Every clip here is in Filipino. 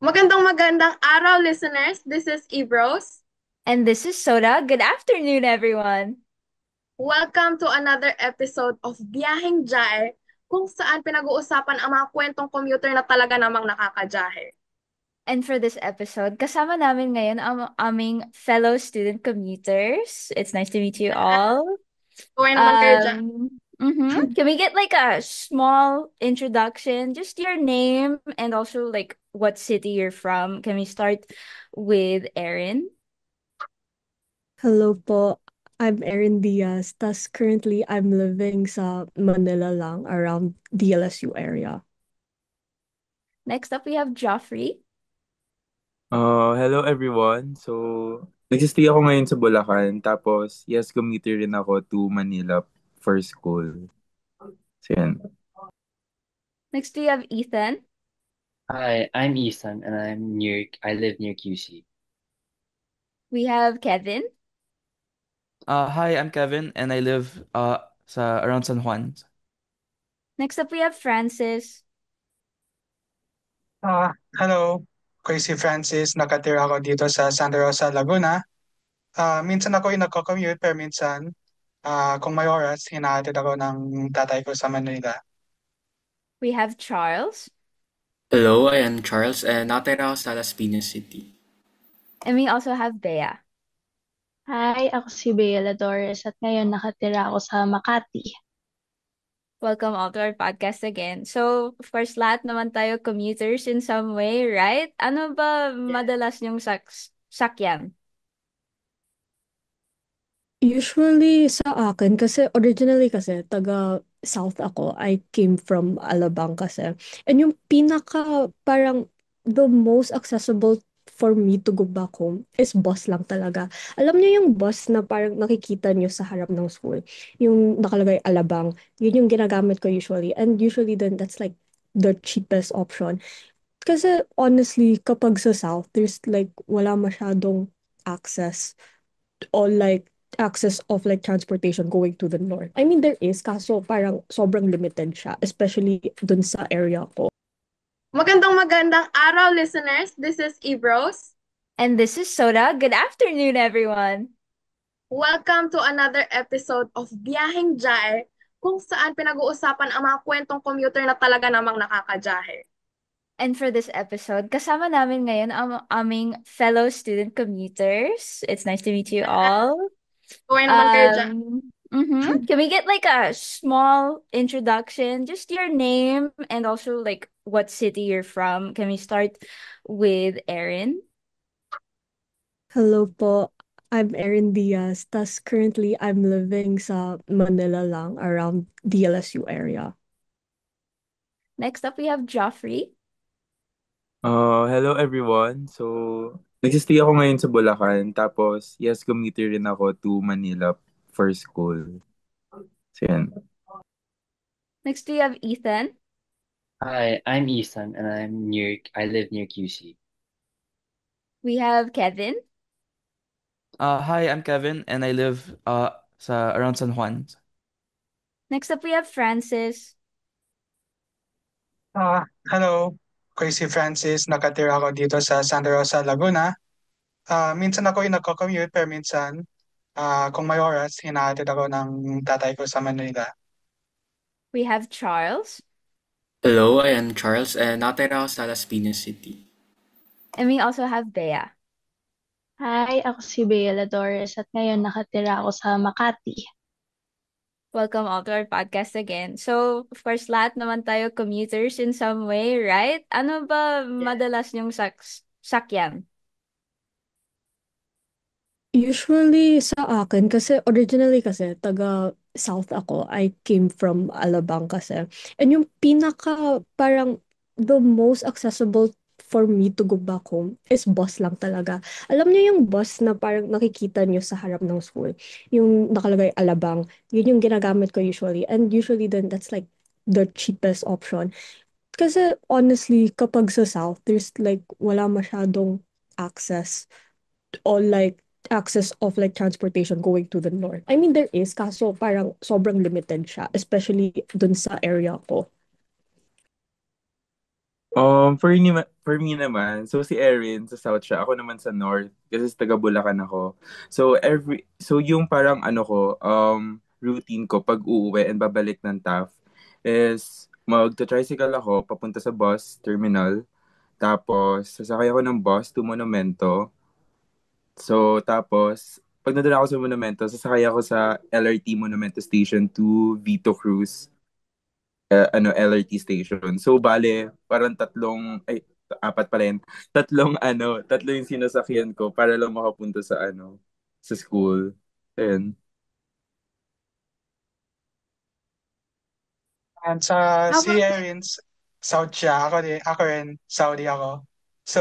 Magandang araw, listeners. This is Ibros. And this is Soda. Good afternoon, everyone. Welcome to another episode of Biyaheng Jae, kung saan pinag-uusapan ang mga kwentong commuter na talaga namang nakakajahe. And for this episode, kasama namin ngayon ang aming fellow student commuters. It's nice to meet you all. Kaway naman kayo dyan. Can we get like a small introduction? Just your name and also like what city you're from. Can we start with Erin? Hello po. I'm Erin Diaz. Tas currently I'm living sa Manila lang around DLSU area. Next up, we have Joffrey. Hello everyone. Nagsistay ako ngayon sa Bulacan. Tapos, yes, commuter rin ako to Manila for school. So, yan. Next, we have Ethan. Hi, I'm Ethan and I live near QC. We have Kevin. Hi, I'm Kevin and I live sa around San Juan. Next up, we have Francis. Hello. Ako si Francis. Nakatira ako dito sa Santa Rosa, Laguna. Minsan ako yung nagko-commute, pero minsan, kung may oras, hinahatid ako ng tatay ko sa Manila. We have Charles. Hello, I am Charles and nakatira ako sa Las Piñas City. And we also have Bea. Hi, ako si Bea Ladores at ngayon nakatira ako sa Makati. Welcome all to our podcast again. So, of course, lahat naman tayo commuters in some way, right? Ano ba madalas yung sakyan? Usually sa akin, kasi originally kasi taga South ako. I came from Alabang kasi. And yung pinaka parang the most accessible for me to go back home is bus lang talaga. Alam niyo yung bus na parang nakikita niyo sa harap ng school. Yung nakalagay Alabang. Yun yung ginagamit ko usually. And usually then that's like the cheapest option. Kasi honestly, kapag sa South, there's like wala masyadong access or like access of like transportation going to the north. I mean, there is, kaso parang sobrang limited siya, especially dun sa area ko. Magandang araw, listeners. This is Ibros. And this is Soda. Good afternoon, everyone. Welcome to another episode of Biyaheng Jae, kung saan pinag-uusapan ang mga kwentong commuter na talaga namang nakakajahe. And for this episode, kasama namin ngayon ang aming fellow student commuters. It's nice to meet you all. Kaway naman kayo dyan. Can we get like a small introduction? Just your name and also like what city you're from. Can we start with Erin? Hello po. I'm Erin Diaz. Tas currently I'm living sa Manila lang around DLSU area. Next up, we have Joffrey. Hello everyone. Nagsistay ako ngayon sa Bulacan. Tapos, yes, commuter rin ako to Manila for school. So, yan. Next, we have Ethan. Hi, I'm Ethan and I live near QC. We have Kevin. Hi, I'm Kevin and I live sa around San Juan. Next up, we have Francis. Hello. Ako si Francis. Nakatira ako dito sa Santa Rosa, Laguna. Minsan ako yung nagko-commute, pero minsan, kung may oras, hinahatid ako ng tatay ko sa Manila. We have Charles. Hello, I am Charles and nakatira ako sa Las Piñas City. And we also have Bea. Hi, ako si Bea Ladores at ngayon nakatira ako sa Makati. Welcome all to our podcast again. So, of course, lahat naman tayo commuters in some way, right? Ano ba madalas yung sakyan? Usually sa akin, kasi originally kasi taga South ako. I came from Alabang kasi. And yung pinaka parang the most accessible for me to go back home is bus lang talaga. Alam niyo yung bus na parang nakikita niyo sa harap ng school. Yung nakalagay Alabang. Yun yung ginagamit ko usually. And usually then that's like the cheapest option. Kasi honestly, kapag sa South, there's like wala masyadong access or like access of like transportation going to the north. I mean, there is, kaso parang sobrang limited siya, especially dun sa area ko. For me naman, so si Erin sa South siya, ako naman sa North kasi sa taga Bulacan ako. So yung parang ano ko, routine ko pag uuwi and babalik ng TAF is magta-tricycle ako papunta sa bus terminal. Tapos sasakay ako ng bus to Monumento. So tapos pag nandun ako sa Monumento, sasakay ako sa LRT Monumento Station to Vito Cruz LRT station. So, bale, parang apat pala yun. Tatlo yung sinasakyan ko para lang makapunta sa school. Ayun. And sa How si about Erin's South siya, ako rin, Saudi ako. So,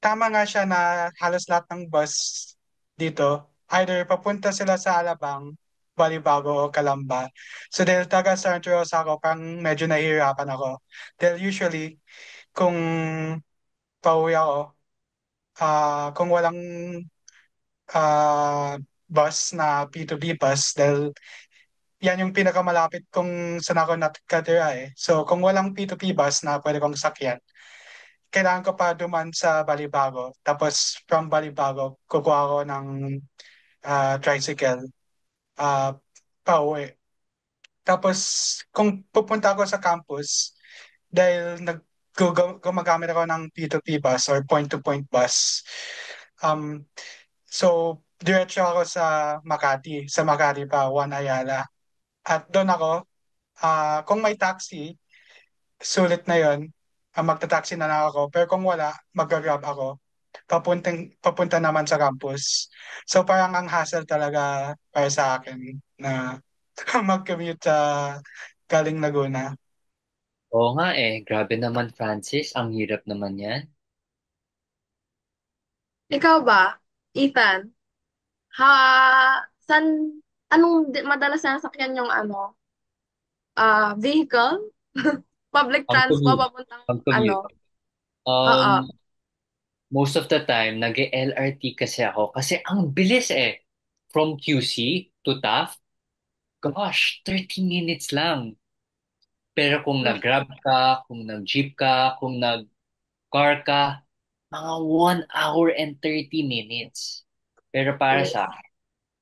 tama nga siya na halos lahat ng bus dito, either papunta sila sa Alabang, Balibago o Calamba. So dahil taga Santa Rosa ako, parang medyo nahihirapan ako. Dahil usually, kung pauwi ako, kung walang ah, bus na P2P bus, dahil yan yung pinakamalapit kung saan ako nakatira eh. So kung walang P2P bus na pwede kong sakyan, kailangan ko pa duman sa Balibago. Tapos from Balibago, kukuha ko ng tricycle uh, pauwi. Tapos kung pupunta ako sa campus, dahil gumagamit ako ng P2P bus or point-to-point bus, um, so diretso ako sa Makati pa, Juan Ayala. At doon ako, kung may taxi, sulit na yon. Magta-taxi na lang ako. Pero kung wala, mag-grab ako. Papunta naman sa campus. So parang ang hassle talaga para sa akin na mag-commute sa galing Laguna. Oo nga eh. Grabe naman, Francis. Ang hirap naman yan. ikaw ba, Ethan? Ha, san, madalas na sakyan yung vehicle? Public Ang transport commute. papuntang Ang commute. Oo. Um, Most of the time, nag-LRT kasi ako. Kasi ang bilis eh. From QC to Taft, gosh, 30 minutes lang. Pero kung Mm. nag-Grab ka, kung nag-Jeep ka, kung nag-car ka, mga 1 hour and 30 minutes. Pero para Yes. sa akin,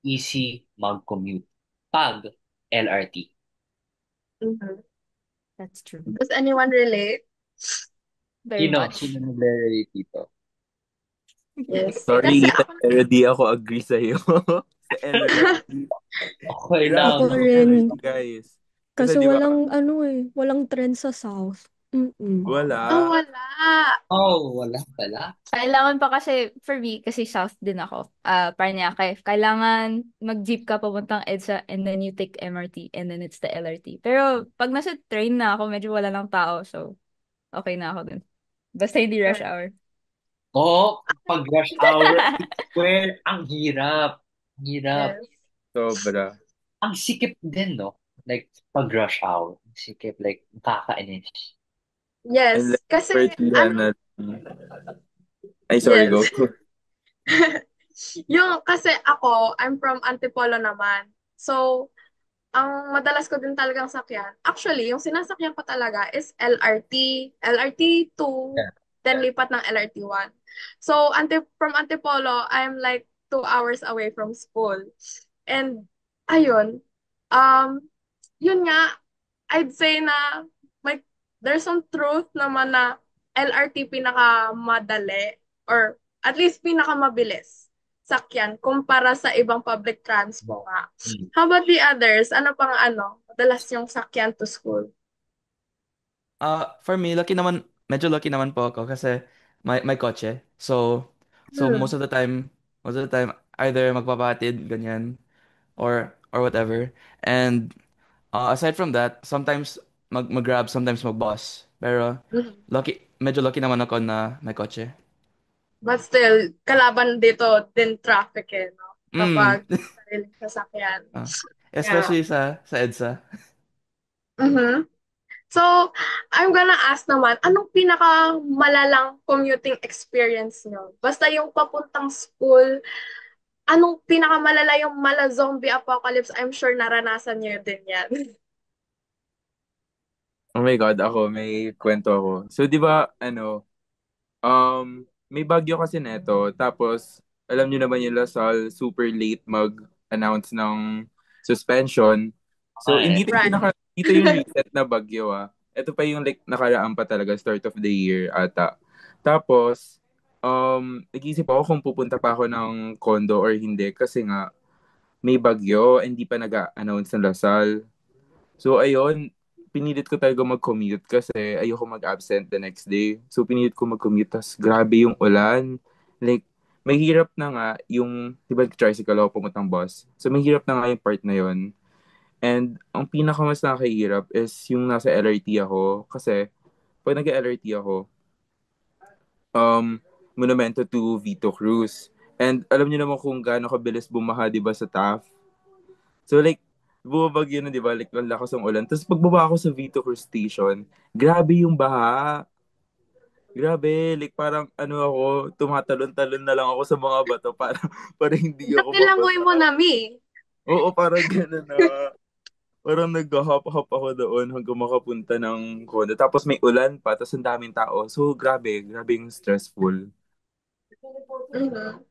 easy mag-commute pag LRT. Mhm. That's true. Does anyone relate? Very much. Sino nag-relate dito? Yes. Sorry, Kasi Ethan, ako, pero di ako agree sa'yo. Sa LRT. Okay Kailangan lang. Ako ko ng rin. LRT, guys. Kasi Kasi di ba, walang trend sa South. Mm-mm. wala. wala. Oh, wala pala. Kailangan pa kasi, for me, kasi South din ako. Paranaque. Kailangan mag-jeep ka papuntang EDSA and then you take MRT and then it's the LRT. Pero pag nasa train na ako, medyo wala lang tao. So, okay na ako dun. Basta hindi rush Correct. hour. Oh, pag rush hour, I swear, ang hirap. Ang hirap. Yes. Sobra. Ang sikip din, no? Like, pag rush hour. Ang sikip, like, nakakainis. And Yes. like, Kasi, partihan na, ay, sorry, go. yes. Kasi ako, I'm from Antipolo naman. So, ang madalas ko din talagang sakyan. Actually, yung sinasakyan ko talaga is LRT, LRT 2, Yeah. then lipat ng LRT 1. So, from Antipolo, I'm like 2 hours away from school. And, ayun, um, yun nga, I'd say na may, there's some truth naman na LRT pinakamadali or at least pinakamabilis sakyan kumpara sa ibang public transport nga. Mm. How about the others? Ano pang madalas yung sakyan to school? For me, medyo lucky naman po ako kasi may kotse. So Hmm. most of the time either magpapatid ganyan or whatever. And aside from that, sometimes mag-grab, sometimes mag-bus. Pero Mhm. medyo lucky naman ako na may kotse. But still, kalaban dito din traffic no? Mm. Kapag sariling sasakyan. Ah, Yeah. especially sa EDSA. Mhm. So, I'm gonna ask naman, anong pinakamalalang commuting experience nyo? Basta yung papuntang school, anong pinakamalala yung mala zombie apocalypse? I'm sure naranasan nyo din yan. Oh my God, ako, may kwento ako. So, di ba, may bagyo kasi neto. Tapos, alam niyo naman yung Lasal, super late mag-announce ng suspension. So, Ah, hindi eh. ito yung Right. dito yung recent na bagyo ah. Ito pa yung like nakaraan pa talaga, start of the year ata. Tapos, nag-iisip ako kung pupunta pa ako ng condo or hindi kasi nga may bagyo, hindi pa nag-announce ng Lasal. So ayun, pinilit ko talaga mag-commute kasi ayoko mag-absent the next day. So pinilit ko mag-commute, tas grabe yung ulan. Like, mahirap na nga yung, di ba tricycle ako pumuntang bus? So mahirap na nga yung part na yun. And ang pinaka mas nakakahirap is yung nasa LRT ako. Kasi pag nag-LRT ako, Monumento to Vito Cruz. And alam niyo naman kung gaano kabilis bumaha, di ba, sa TAF? So like, bumabagyo na, di ba? Like, ang lakas ng ulan. Tapos pagbaba ako sa Vito Cruz Station, grabe yung baha. Grabe, like parang ako, tumatalon-talon na lang ako sa mga bato para, para hindi Ba't ako nilangoy mabasa. mo na, Mi? Oo, parang gano'n na. Parang nag-hop-hop ako doon hanggang makapunta ng condo. Tapos may ulan pa, tapos ang daming tao. So, grabe, grabe yung stressful. Mhm.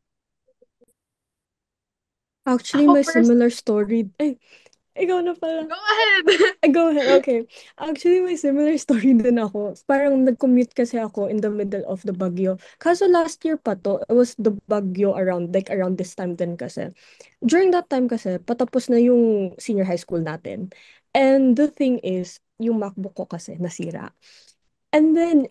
Actually, Ako my first, similar story. Ay, ikaw na pala. go ahead. Go ahead, okay. Actually, may similar story din ako. Parang nag-commute kasi ako in the middle of the bagyo. Kaso last year pa to, it was the bagyo around, like around this time din kasi. During that time kasi, patapos na yung senior high school natin. And the thing is, yung MacBook ko kasi nasira. And then,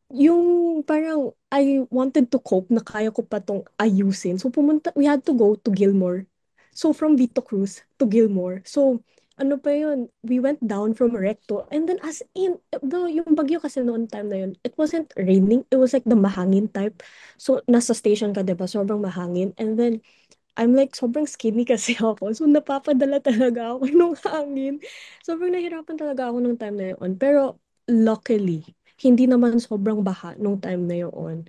yung parang I wanted to cope na kaya ko pa tong ayusin. So we had to go to Gilmore. So from Vito Cruz to Gilmore. So ano pa yun, we went down from Recto and then as in, yung bagyo kasi noon time na yun, it wasn't raining, it was like the mahangin type. So nasa station ka, diba? Sobrang mahangin. And then I'm like, sobrang skinny kasi ako. So, napapadala talaga ako ng hangin. Sobrang nahirapan talaga ako nung time na yun. Pero, luckily, hindi naman sobrang baha nung time na yun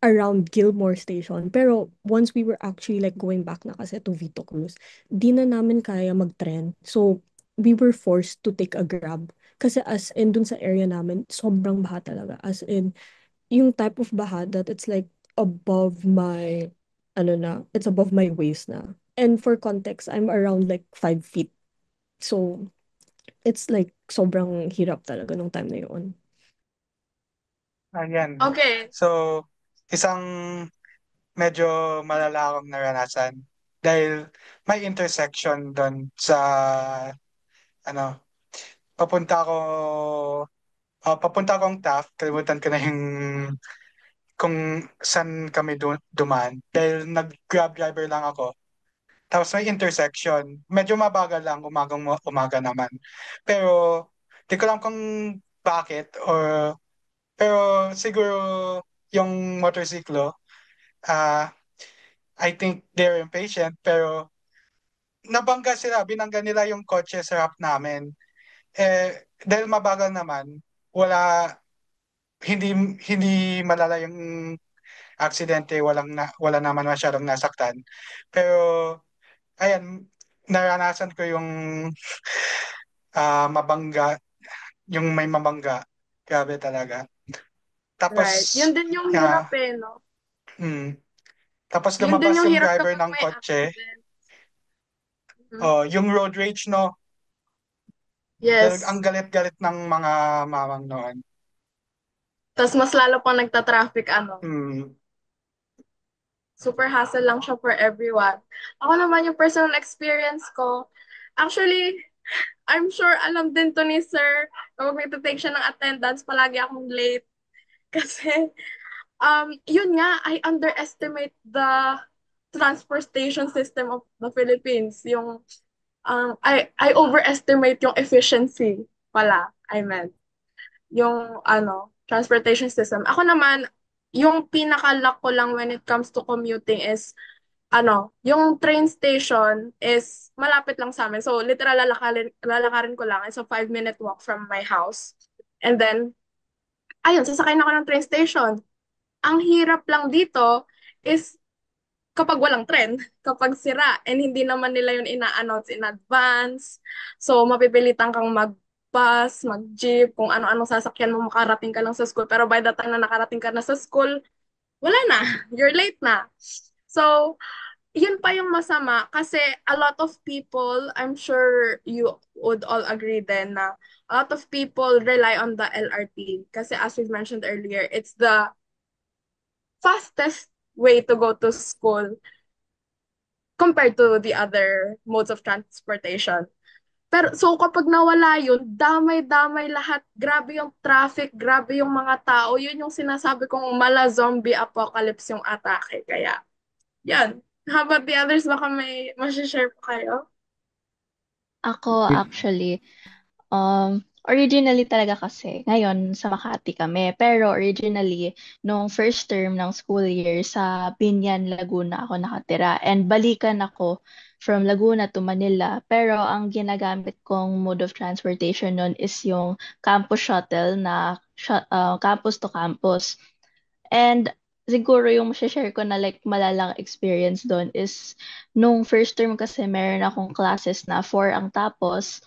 around Gilmore Station. Pero, once we were actually like going back na kasi to Vito Cruz, di na namin kaya mag-tren. So, we were forced to take a Grab. Kasi as in, dun sa area namin, sobrang baha talaga. As in, yung type of baha that it's like above my, ano na, it's above my waist na. And for context, I'm around like 5 feet. So, it's like sobrang hirap talaga nung time na yun. Ayan. Okay. So, isang medyo malala akong naranasan dahil may intersection doon sa ano, papunta ako papunta akong Taft, kalimutan ko na yung kung saan kami dumaan dahil nag-grab driver lang ako. Tapos may intersection. Medyo mabagal lang, umaga naman. Pero, di ko lang kung bakit or pero siguro yung motorsiklo, ah I think they're impatient pero binangga nila yung kotse sa harap namin. Dahil mabagal naman, wala, hindi hindi malala yung aksidente, wala naman masyadong nasaktan. Pero, ayan, naranasan ko yung mabangga, yung may mabangga. Grabe talaga. Tapos, Right. Yun din yung hirap ah, eh, no? mm, tapos Yun din lumabas yung yung hirap driver kapag ng may kotse. accident. Mhm. Oh, yung road rage, no? Ang Yes. galit-galit ng mga mamang noon. Tapos mas lalo pang nagta-traffic, ano. Mm, Super hassle lang siya for everyone. Ako naman yung personal experience ko. Actually, I'm sure alam din to ni Sir. Kapag nagtitake siya ng attendance, palagi akong late. Kasi, yun nga, I underestimate the transportation system of the Philippines. Yung, I overestimate yung efficiency pala, I meant. Yung, transportation system. Ako naman, yung pinaka-luck ko lang when it comes to commuting is yung train station is malapit lang sa amin. So, literal, lalakarin ko lang. It's a 5-minute walk from my house. And then, ayun, sasakay na ako ng train station. Ang hirap lang dito is kapag walang tren, kapag sira, and hindi naman nila yun ina-announce in advance. So, mapipilitan kang mag-bus, mag-jeep, kung ano-anong sasakyan mo, makarating ka lang sa school. Pero by the time na nakarating ka na sa school, wala na. You're late na. So, yun pa yung masama kasi a lot of people, I'm sure you would all agree then na a lot of people rely on the LRT kasi as we've mentioned earlier, it's the fastest way to go to school compared to the other modes of transportation. Pero so kapag nawala yun, damay-damay lahat. Grabe yung traffic, grabe yung mga tao. Yun yung sinasabi kong mala zombie apocalypse yung atake. Kaya, yan. How about the others? Baka may share pa kayo? Ako actually, originally talaga kasi, ngayon sa Makati kami. Pero originally, nung first term ng school year, sa Binyan, Laguna ako nakatira. And balikan ako from Laguna to Manila. Pero ang ginagamit kong mode of transportation nun is yung campus shuttle na campus to campus. And siguro yung share ko na like malalang experience doon is nung first term kasi meron akong classes na 4 ang tapos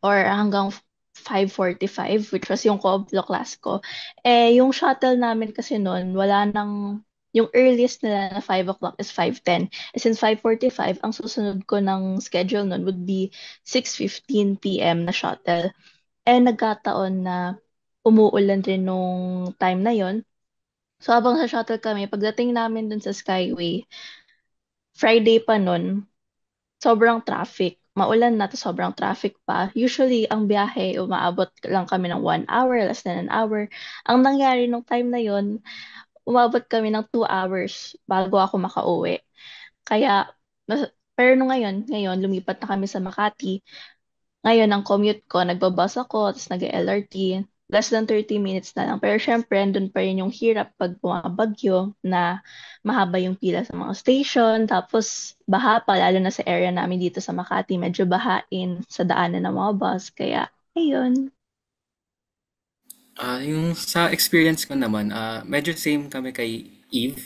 or hanggang 5:45 which was yung co-op class ko. Eh, yung shuttle namin kasi noon, wala nang, yung earliest nila na 5 o'clock is 5:10. Eh, since 5:45, ang susunod ko ng schedule noon would be 6:15 p.m. na shuttle. Eh, nagkataon na umuulan rin nung time na yon. So, habang sa shuttle kami, pagdating namin dun sa Skyway, Friday pa nun, sobrang traffic. Maulan na to, sobrang traffic pa. Usually, ang biyahe, umaabot lang kami ng 1 hour, less than an hour. Ang nangyari nung time na yon, umabot kami ng 2 hours bago ako makauwi. Kaya, pero nung ngayon, lumipat na kami sa Makati. Ngayon, ang commute ko, nagbabas ako, tapos nag-LRT. Less than 30 minutes na lang. Pero syempre, andun pa rin yung hirap pag bumabagyo na mahaba yung pila sa mga station. Tapos, baha pa, lalo na sa area namin dito sa Makati. Medyo bahain sa daanan ng mga bus. Kaya, ayun. Yung sa experience ko naman, medyo same kami kay Eve.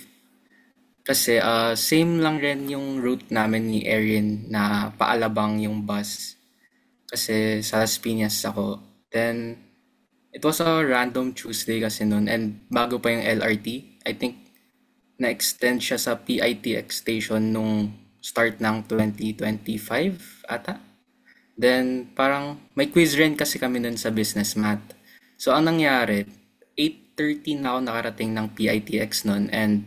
Kasi same lang rin yung route namin ni Erin na paalabang yung bus. Kasi sa Las Piñas ako. Then, it was a random Tuesday kasi noon and bago pa yung LRT. I think na-extend siya sa PITX station nung start ng 2025 ata. Then parang may quiz rin kasi kami nun sa business math. So ang nangyari, 8:30 na ako nakarating ng PITX nun and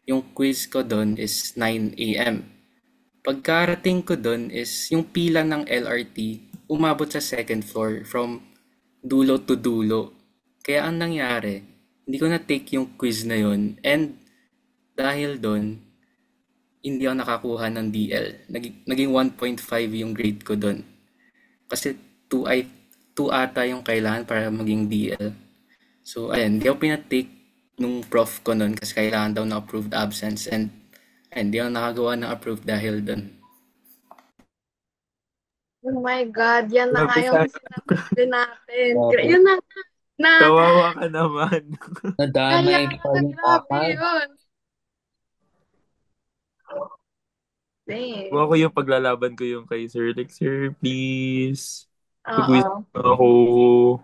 yung quiz ko doon is 9 a.m. Pagkarating ko doon is yung pila ng LRT umabot sa second floor from dulo to dulo. Kaya ang nangyari, hindi ko na-take yung quiz na yun. And dahil doon, hindi ako nakakuha ng DL. Naging 1.5 yung grade ko doon. Kasi 2 ata yung kailangan para maging DL. So, ayun, hindi ako pinatake nung prof ko noon kasi kailangan daw na approved absence. And ayun, hindi ako nakagawa ng approved dahil doon. Oh my God, yan na nga Grabe yung sana. sinasabi natin. Grabe. Yun na nga, na Kawawa ka naman. Nadamay kaya pa nga yung grabe akal. yun. Dang. Ako yung paglalaban ko yung kay Sir. Like, Sir, please. Pag-quiz Oo. ako.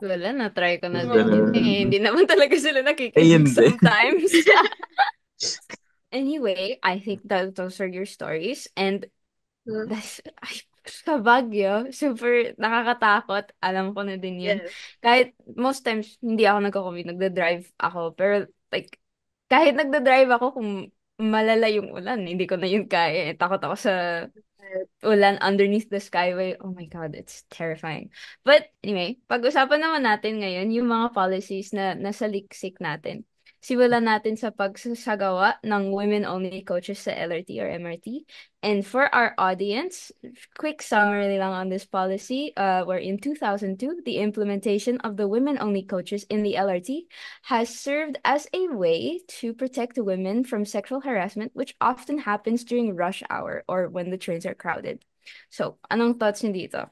Wala na, try ko na Yung din yun ganun. eh. Hindi naman talaga sila Eh, nakikinig hindi. sometimes. Anyway, I think that those are your stories. And Hmm. ay, sa Baguio, super nakakatakot. Alam ko na din yun. Yes. Kahit most times, hindi ako nagko-commute, nagda-drive ako. Pero like, kahit nagda-drive ako, kung malala yung ulan, hindi ko na yun kaya. Takot ako sa ulan underneath the skyway. Oh my God, it's terrifying. But anyway, pag-usapan naman natin ngayon yung mga policies na nasa liksik natin. Simulan natin sa pagsasagawa ng women-only coaches sa LRT or MRT. And for our audience, quick summary lang on this policy. Where in 2002, the implementation of the women-only coaches in the LRT has served as a way to protect women from sexual harassment, which often happens during rush hour or when the trains are crowded. So, anong thoughts niyo dito?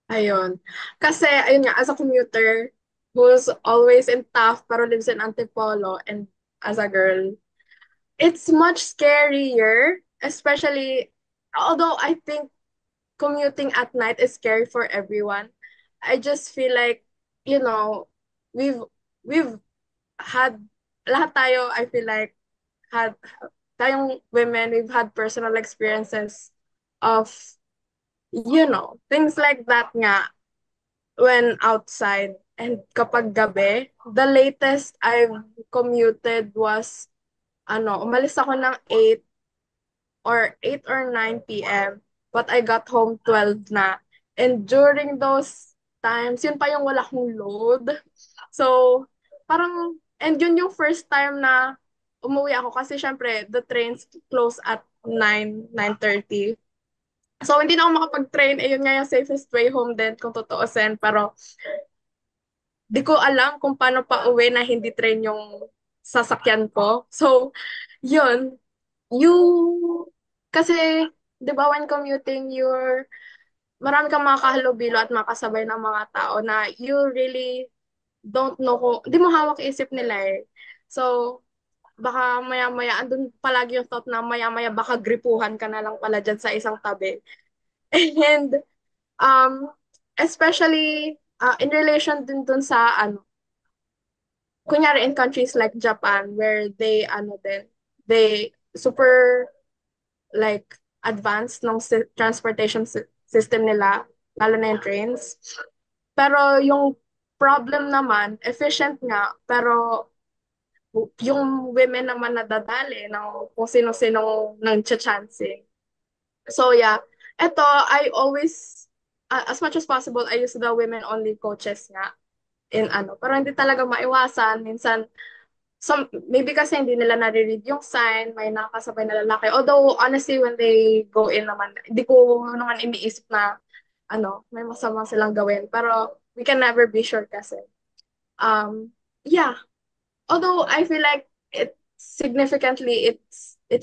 Ayun. Kasi, ayun nga, as a commuter who's always in Taft pero lives in Antipolo and as a girl, it's much scarier, especially, although I think commuting at night is scary for everyone. I just feel like, you know, we've we've had lahat tayo, I feel like had tayong women, we've had personal experiences of, things like that nga when outside. And kapag gabi, the latest I've commuted was, umalis ako ng 8 or 9 p.m. But I got home 12 na. And during those times, yun pa yung wala kong load. So, parang, and yun yung first time na umuwi ako kasi syempre, the trains close at 9:30. So, hindi na ako makapag-train. Yun nga yung safest way home din kung totoosin. Pero, di ko alam kung paano pa uwi na hindi train yung sasakyan ko. So, yun. You, kasi, di ba when commuting, marami kang makahalubilo at makasabay ng mga tao na you really don't know kung, di mo hawak isip nila eh. So, baka maya-maya, andun palagi yung thought na maya-maya baka gripuhan ka na lang pala dyan sa isang tabi. And, um, especially, in relation din dun sa, kunyari in countries like Japan, where they super, like, advanced ng transportation system nila, lalo na yung trains. Pero yung problem naman, efficient nga, pero yung women naman nadadali ng kung sino-sino nang chancing. So yeah, eto, I always, as much as possible, I use the women-only coaches nga in pero hindi talaga maiwasan. Minsan, maybe kasi hindi nila nare-read yung sign, may nakakasabay na lalaki. Although, honestly, when they go in naman, hindi ko naman iniisip na, may masama silang gawin. Pero, we can never be sure kasi. Yeah. Although, I feel like it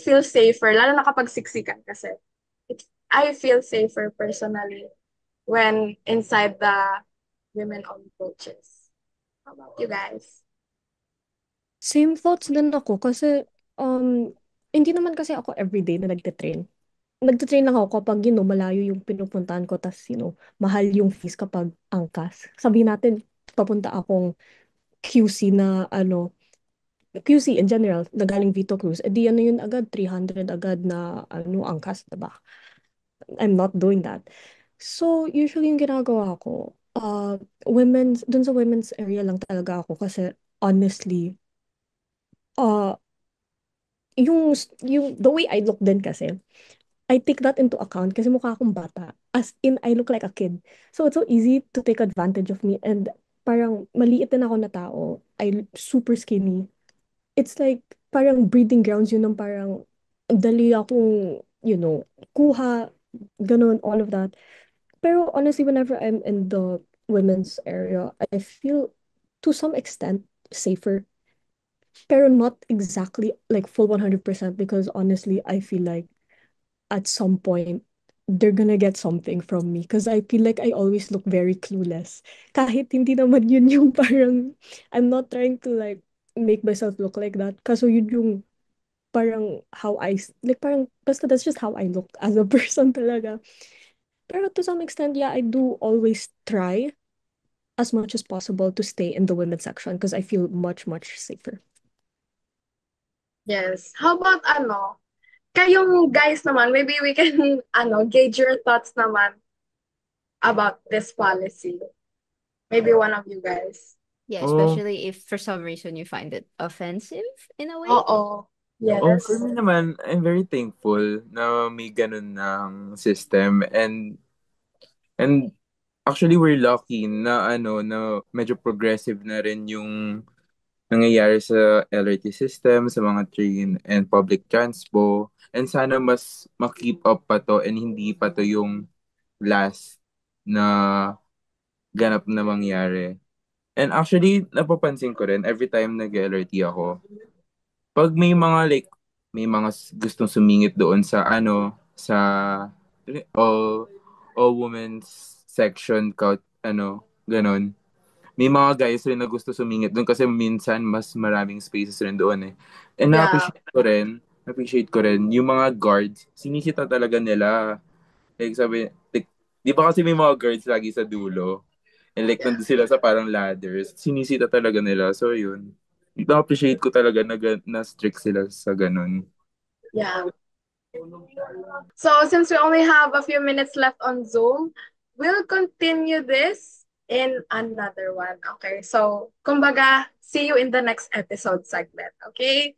feels safer, lalo na kapag siksikan kasi. I feel safer personally when inside the women-owned coaches. How about you guys? Same thoughts din ako kasi hindi naman kasi ako everyday na nagte-train. Nagte-train lang ako kapag, malayo yung pinupuntahan ko tas, mahal yung fees kapag angkas. Sabihin natin, papunta akong QC na, QC in general, na galing Vito Cruz, edi yun agad, 300 agad na, angkas, diba? I'm not doing that. So, usually yung ginagawa ko, dun sa women's area lang talaga ako kasi, honestly, uh, the way I look din kasi, I take that into account kasi mukha akong bata. As in, I look like a kid. So, it's so easy to take advantage of me. And parang maliit din ako na tao. I super skinny. It's like, parang breeding grounds yun ng parang, ang dali akong, kuha, ganun, all of that. Pero honestly, whenever I'm in the women's area, I feel to some extent safer. Pero not exactly like full 100% because honestly, I feel like at some point, they're gonna get something from me because I feel like I always look very clueless. Kahit hindi naman yun yung parang, I'm not trying to like make myself look like that. Kaso yun yung parang how like parang, basta that's just how I look as a person talaga. Pero to some extent, yeah, I do always try as much as possible to stay in the women's section because I feel much, much safer. Yes. How about kayong guys naman, maybe we can gauge your thoughts naman about this policy. Maybe one of you guys. Yeah, Oh, especially if for some reason you find it offensive in a way. Oo. Yes. for me naman, I'm very thankful na may ganun ng system and actually we're lucky na na medyo progressive na rin yung nangyayari sa LRT system, sa mga train and public transpo. And sana mas ma-keep up pa to and hindi pa to yung last na ganap na mangyari. And actually, napapansin ko rin every time nag-LRT ako, pag may mga like, may mga gustong sumingit doon sa sa all women's section, ganon. May mga guys rin na gusto sumingit doon kasi minsan mas maraming spaces rin doon eh. And Yeah. na-appreciate ko rin yung mga guards, sinisita talaga nila. Like sabi, like, di ba kasi may mga guards lagi sa dulo? And like, nandun sila sa parang ladders. Sinisita talaga nila. So, yun. Na-appreciate ko talaga na strict sila sa ganun. Yeah. So since we only have a few minutes left on Zoom, we'll continue this in another one. Okay. So, kumbaga, see you in the next episode segment. Okay.